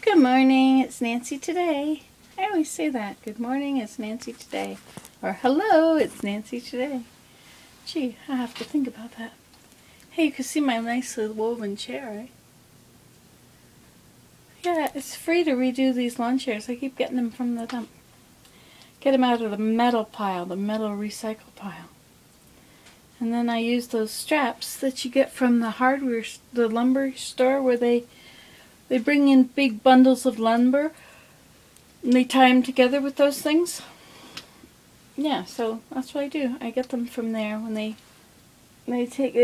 Good morning, it's Nancy today. I always say that. Good morning, it's Nancy today. Or hello, it's Nancy today. Gee, I have to think about that. Hey, you can see my nicely woven chair, right? Yeah, it's free to redo these lawn chairs. I keep getting them from the dump. Get them out of the metal pile, the metal recycle pile. And then I use those straps that you get from the lumber store where they bring in big bundles of lumber and they tie them together with those things. Yeah, so that's what I do. I get them from there when they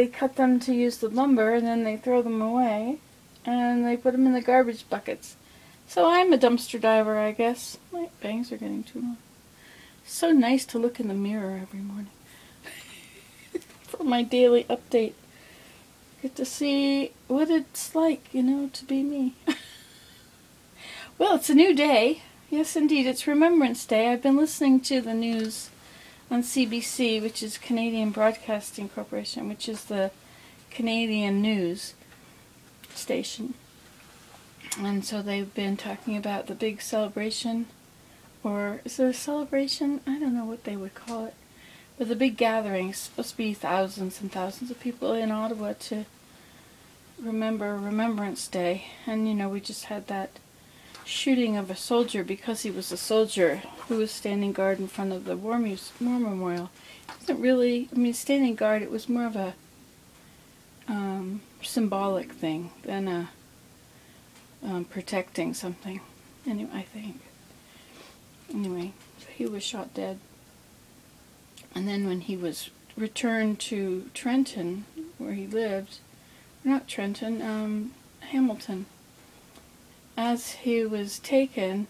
cut them to use the lumber and then they throw them away and they put them in the garbage buckets. So I'm a dumpster diver, I guess. My bangs are getting too long. So nice to look in the mirror every morning for my daily update. Get to see what it's like, to be me. Well, it's a new day. Yes, indeed, it's Remembrance Day. I've been listening to the news on CBC, which is Canadian Broadcasting Corporation, which is the Canadian news station. And so they've been talking about the big celebration, or is it a celebration? I don't know what they would call it. But the big gathering is supposed to be thousands and thousands of people in Ottawa to remember Remembrance Day. And, we just had that shooting of a soldier because he was a soldier who was standing guard in front of the War Memorial. It wasn't really, standing guard, it was more of a symbolic thing than a protecting something. Anyway, I think. Anyway, so he was shot dead. And then when he was returned to Trenton, where he lived, not Trenton, Hamilton, as he was taken,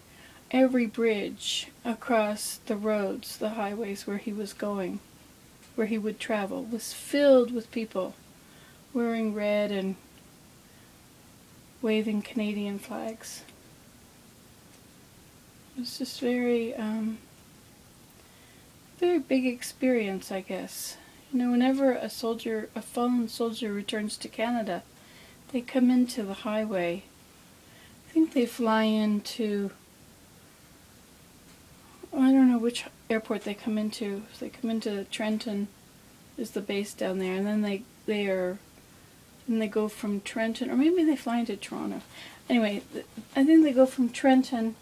every bridge across the roads, the highways where he was going, where he would travel, was filled with people wearing red and waving Canadian flags. It was just very big experience, I guess. Whenever a fallen soldier returns to Canada, they come into the highway. I think they fly into, I don't know which airport they come into. If they come into Trenton, is the base down there, and then they go from Trenton, or maybe they fly into Toronto. Anyway, I think they go from Trenton,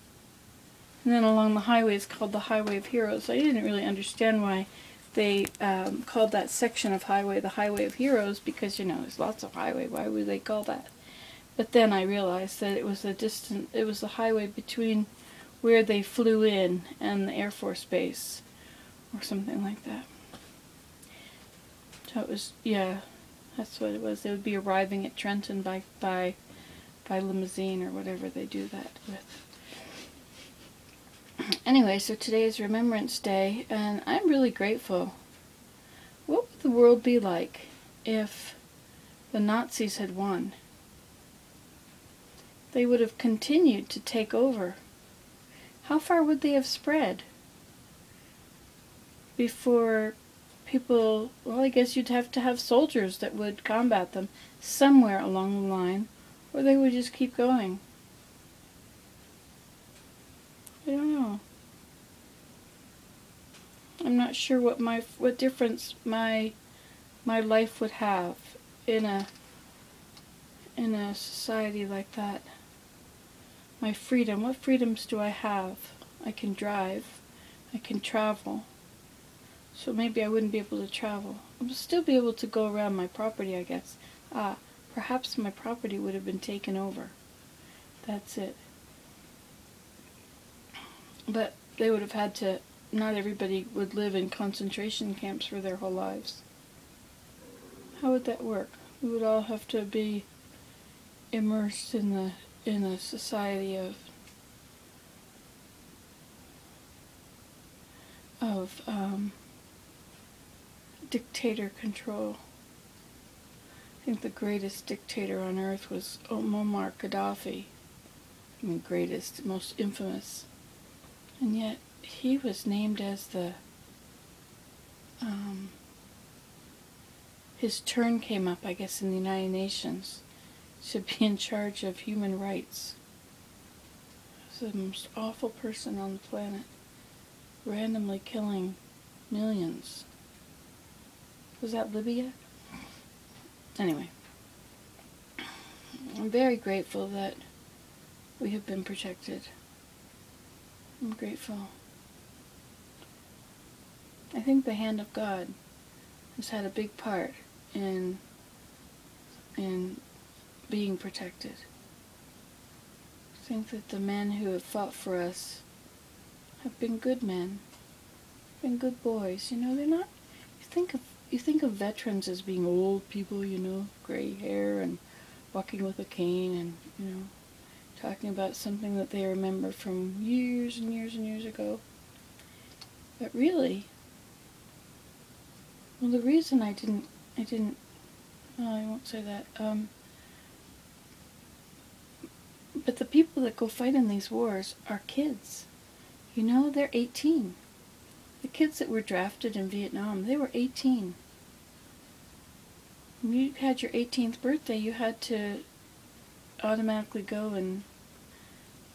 and then along the highway. It's called the Highway of Heroes. I didn't really understand why they called that section of highway the Highway of Heroes, because, there's lots of highway. Why would they call that? But then I realized that it was the highway between where they flew in and the Air Force Base, or something like that. So it was, yeah, that's what it was. They would be arriving at Trenton by limousine or whatever they do that with. Anyway, so today is Remembrance Day, and I'm really grateful. What would the world be like if the Nazis had won? They would have continued to take over. How far would they have spread before people, well, I guess you'd have to have soldiers that would combat them somewhere along the line, or they would just keep going. I don't know. I'm not sure what difference my life would have in a society like that. My freedom. What freedoms do I have? I can drive. I can travel. So maybe I wouldn't be able to travel. I would still be able to go around my property, I guess. Perhaps my property would have been taken over. That's it. But they would have had to, not everybody would live in concentration camps for their whole lives. How would that work? We would all have to be immersed in a society of dictator control. I think the greatest dictator on earth was Muammar Gaddafi. Greatest, most infamous. And yet he was named as his turn came up, I guess, in the United Nations to be in charge of human rights. the most awful person on the planet, randomly killing millions. Was that Libya? Anyway, I'm very grateful that we have been protected. I'm grateful. I think the hand of God has had a big part in being protected. I think that the men who have fought for us have been good men, been good boys. You know, they're not. You think of veterans as being old people, you know, gray hair and walking with a cane, and you know, talking about something that they remember from years and years and years ago. But really, well, the reason I didn't. Well, I won't say that. But the people that go fight in these wars are kids. You know, they're 18. The kids that were drafted in Vietnam, they were 18. When you had your 18th birthday, you had to automatically go and,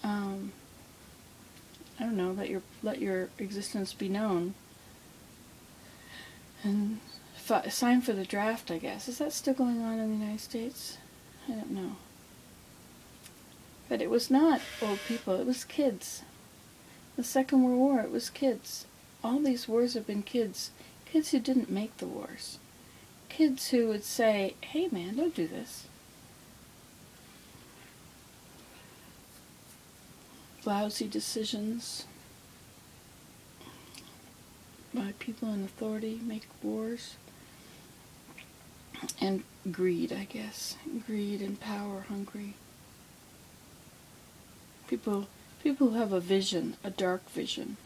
I don't know, let your existence be known. And sign for the draft, I guess. Is that still going on in the United States? I don't know. But it was not old people, it was kids. The Second World War, it was kids. All these wars have been kids. Kids who didn't make the wars. Kids who would say, hey man, don't do this. Lousy decisions by people in authority make wars. And greed, I guess. Greed and power hungry. People who have a vision, a dark vision,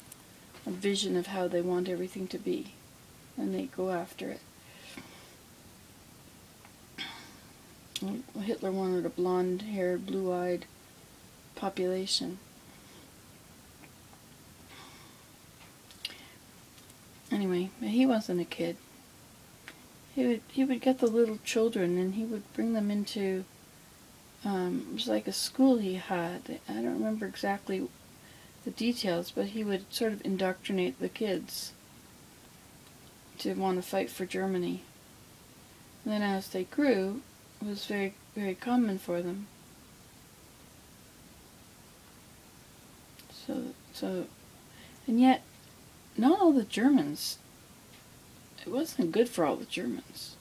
a vision of how they want everything to be, and they go after it. Hitler wanted a blonde-haired, blue-eyed population. Anyway, he wasn't a kid. He would get the little children and he would bring them into, it was like a school he had. I don't remember exactly the details, but he would sort of indoctrinate the kids to want to fight for Germany. And then as they grew, it was very, very common for them. So, and yet, not all the Germans, it wasn't good for all the Germans.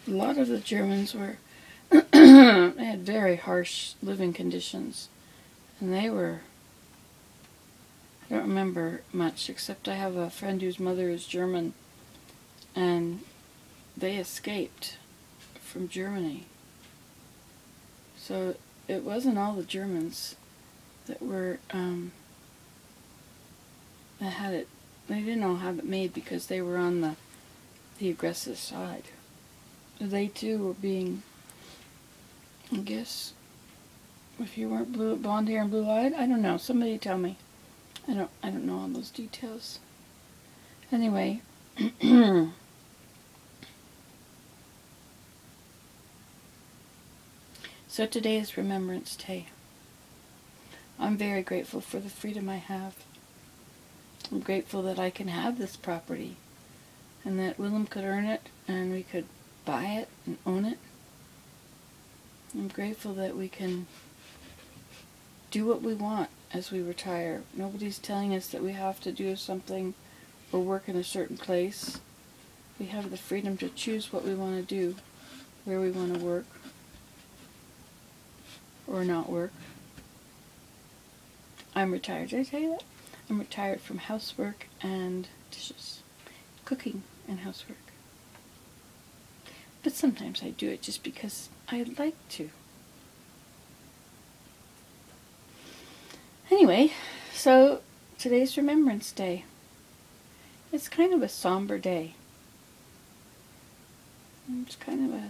A lot of the Germans were, they had very harsh living conditions. And they were, I don't remember much, except I have a friend whose mother is German, and they escaped from Germany. So it wasn't all the Germans that were, that had it, they didn't all have it made because they were on the aggressive side. They too were being, I guess, if you weren't blonde hair and blue-eyed, I don't know, somebody tell me. I don't know all those details. Anyway, so today is Remembrance Day. I'm very grateful for the freedom I have. I'm grateful that I can have this property and that Willem could earn it and we could buy it and own it. I'm grateful that we can do what we want as we retire. Nobody's telling us that we have to do something or work in a certain place. We have the freedom to choose what we want to do, where we want to work or not work. I'm retired. Did I tell you that? I'm retired from housework and dishes. Cooking and housework. But sometimes I do it just because I like to. Anyway, so today's Remembrance Day. It's kind of a somber day. It's kind of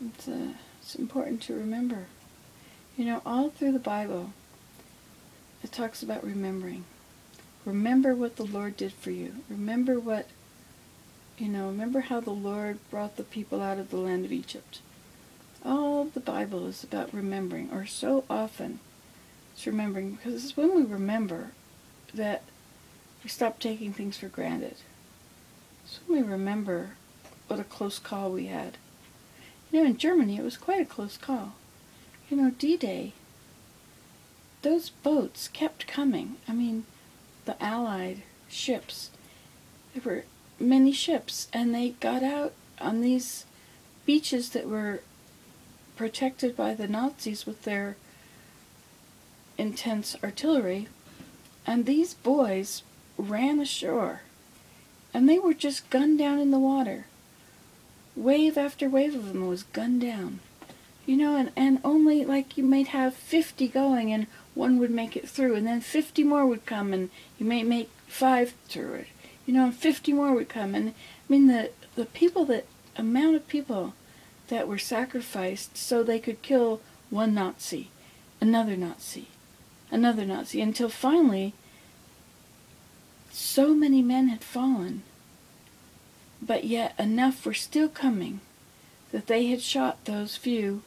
it's important to remember. You know, all through the Bible, it talks about remembering. Remember what the Lord did for you. Remember remember how the Lord brought the people out of the land of Egypt. All the Bible is about remembering, or so often It's remembering, because it's when we remember that we stop taking things for granted. It's when we remember what a close call we had. You know, in Germany, it was quite a close call. You know, D-Day, those boats kept coming. I mean, the Allied ships, there were many ships, and they got out on these beaches that were protected by the Nazis with their intense artillery, and these boys ran ashore, and they were just gunned down in the water. Wave after wave of them was gunned down. You know, and only, like, you might have 50 going, and one would make it through, and then 50 more would come, and you might make 5 through it. You know, and 50 more would come, and, I mean, the people amount of people that were sacrificed so they could kill one Nazi, another Nazi, another Nazi, until finally so many men had fallen, but yet enough were still coming that they had shot those few,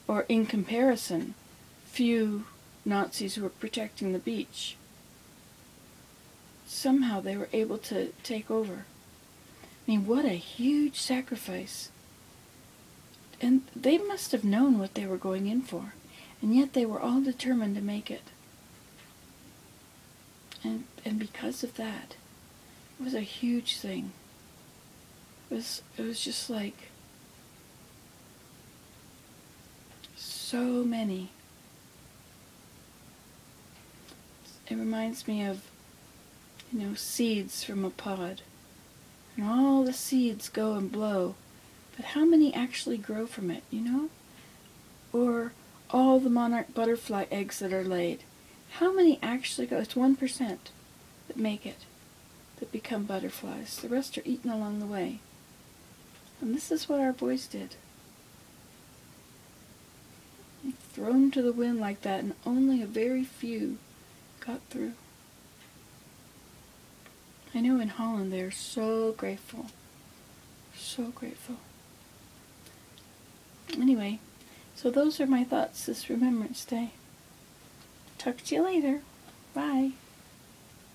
or in comparison, few Nazis who were protecting the beach. Somehow they were able to take over. I mean, what a huge sacrifice. And they must have known what they were going in for, and yet they were all determined to make it. And because of that, it was a huge thing. It was just like so many. It reminds me of, you know, seeds from a pod. And all the seeds go and blow, but how many actually grow from it, you know? Or all the monarch butterfly eggs that are laid. How many actually go? It's 1% that make it, that become butterflies. The rest are eaten along the way. And this is what our boys did. Thrown to the wind like that, and only a very few got through. I know in Holland they're so grateful. So grateful. Anyway, so those are my thoughts this Remembrance Day. Talk to you later. Bye.